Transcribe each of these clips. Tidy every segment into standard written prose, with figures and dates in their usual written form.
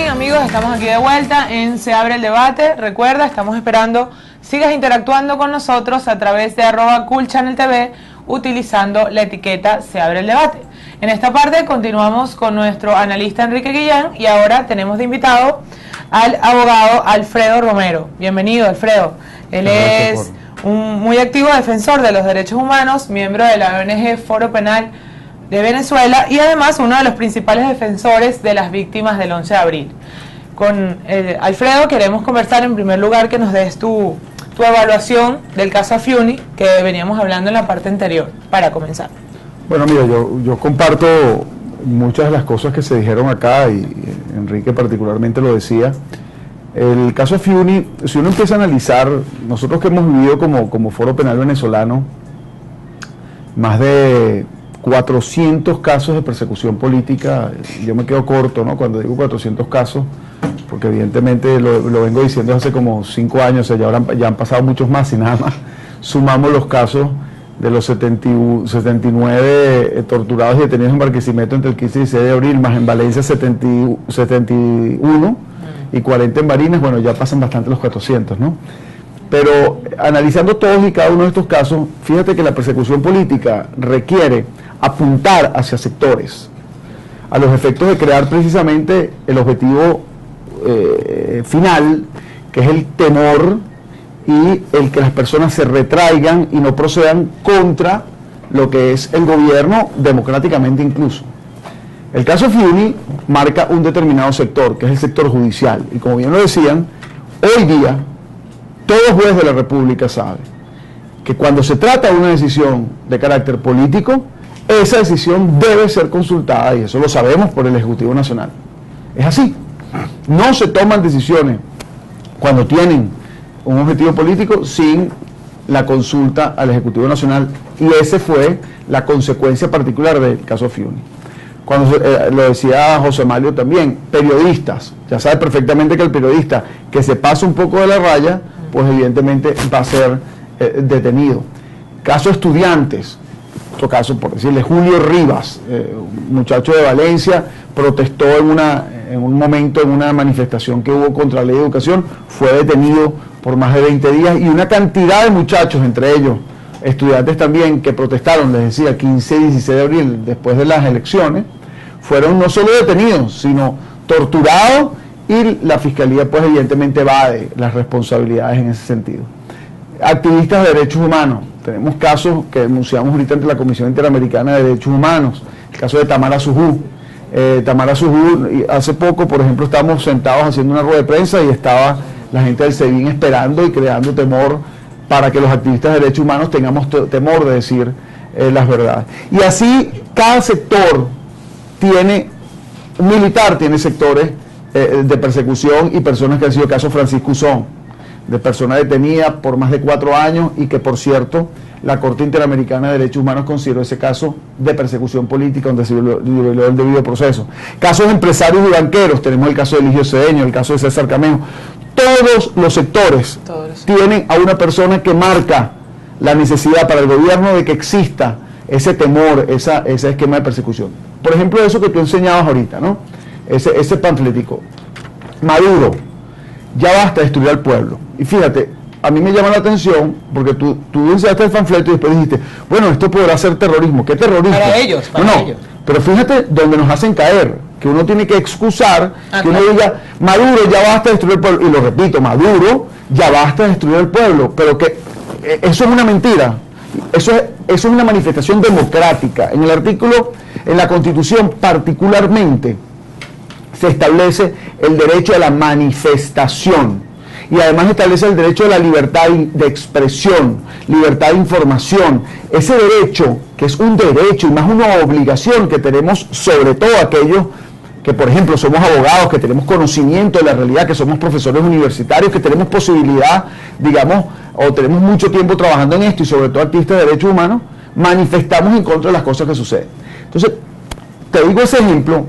fin, amigos, estamos aquí de vuelta en Se Abre el Debate. Recuerda, estamos esperando sigas interactuando con nosotros a través de @CoolChannelTV utilizando la etiqueta Se Abre el Debate. En esta parte continuamos con nuestro analista Enrique Guillén y ahora tenemos de invitado al abogado Alfredo Romero. Bienvenido, Alfredo. Él es un muy activo defensor de los derechos humanos, miembro de la ONG Foro Penal de Venezuela y además uno de los principales defensores de las víctimas del 11 de abril. Con Alfredo queremos conversar en primer lugar que nos des tu evaluación del caso Afiuni que veníamos hablando en la parte anterior, para comenzar. Bueno, mira, yo comparto muchas de las cosas que se dijeron acá y Enrique particularmente lo decía. El caso Afiuni, si uno empieza a analizar, nosotros que hemos vivido como Foro Penal venezolano, más de 400 casos de persecución política, yo me quedo corto, ¿no?, cuando digo 400 casos, porque evidentemente lo vengo diciendo hace como 5 años, o sea, ya han pasado muchos más y nada más sumamos los casos de los 79 torturados y detenidos en Barquisimeto entre el 15 y 16 de abril, más en Valencia 71 y 40 en Barinas, bueno, ya pasan bastante los 400, ¿no? Pero analizando todos y cada uno de estos casos, fíjate que la persecución política requiere apuntar hacia sectores, a los efectos de crear precisamente el objetivo final, que es el temor y el que las personas se retraigan y no procedan contra lo que es el gobierno democráticamente incluso. El caso Afiuni marca un determinado sector, que es el sector judicial, y como bien lo decían, hoy día todo juez de la República sabe que cuando se trata de una decisión de carácter político, esa decisión debe ser consultada, y eso lo sabemos por el Ejecutivo Nacional. Es así. No se toman decisiones cuando tienen un objetivo político sin la consulta al Ejecutivo Nacional, y esa fue la consecuencia particular del caso Afiuni. Cuando lo decía José Mario también, periodistas, ya sabe perfectamente que el periodista que se pasa un poco de la raya, pues evidentemente va a ser detenido. Caso estudiantes, otro caso por decirle, Julio Rivas, un muchacho de Valencia, protestó en un momento en una manifestación que hubo contra la ley de educación, fue detenido por más de 20 días, y una cantidad de muchachos, entre ellos estudiantes también, que protestaron, les decía, 15 y 16 de abril, después de las elecciones, fueron no solo detenidos, sino torturados, y la Fiscalía pues evidentemente evade las responsabilidades en ese sentido. Activistas de derechos humanos, tenemos casos que denunciamos ahorita ante la Comisión Interamericana de Derechos Humanos, el caso de Tamara Sujú. Tamara Sujú, hace poco, por ejemplo, estábamos sentados haciendo una rueda de prensa y estaba la gente del SEBIN esperando y creando temor para que los activistas de derechos humanos tengamos temor de decir las verdades. Y así cada sector tiene, un militar tiene sectores de persecución y personas que han sido caso Francisco Uzón, de persona detenida por más de 4 años y que, por cierto, la Corte Interamericana de Derechos Humanos consideró ese caso de persecución política donde se violó el debido proceso. Casos de empresarios y banqueros, tenemos el caso de Eligio Cedeño, el caso de César Camejo. Todos los sectores tienen a una persona que marca la necesidad para el gobierno de que exista ese temor, ese esquema de persecución. Por ejemplo, eso que tú enseñabas ahorita, ¿no? Ese panflético. Maduro, ya basta de destruir al pueblo. Y fíjate, a mí me llama la atención, porque tú enseñaste el panfleto y después dijiste, bueno, esto podrá ser terrorismo. ¿Qué terrorismo? Para ellos, ellos. Pero fíjate donde nos hacen caer, que uno tiene que excusar, que uno diga, Maduro, ya basta de destruir el pueblo. Y lo repito, Maduro, ya basta de destruir el pueblo. Pero que eso es una mentira. Eso es una manifestación democrática. En el artículo, en la Constitución particularmente, se establece el derecho a la manifestación. Y además establece el derecho a la libertad de expresión, libertad de información. Ese derecho, que es un derecho y más una obligación que tenemos, sobre todo aquellos que, por ejemplo, somos abogados, que tenemos conocimiento de la realidad, que somos profesores universitarios, que tenemos posibilidad, digamos, o tenemos mucho tiempo trabajando en esto, y sobre todo activistas de derechos humanos, manifestamos en contra de las cosas que suceden. Entonces, te digo ese ejemplo,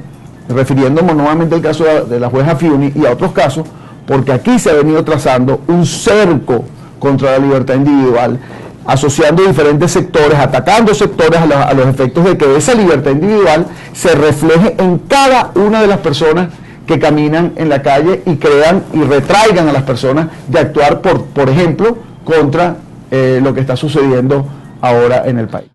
refiriéndome nuevamente al caso de la jueza Afiuni y a otros casos, porque aquí se ha venido trazando un cerco contra la libertad individual, asociando diferentes sectores, atacando sectores a los efectos de que esa libertad individual se refleje en cada una de las personas que caminan en la calle y crean y retraigan a las personas de actuar, por ejemplo, contra lo que está sucediendo ahora en el país.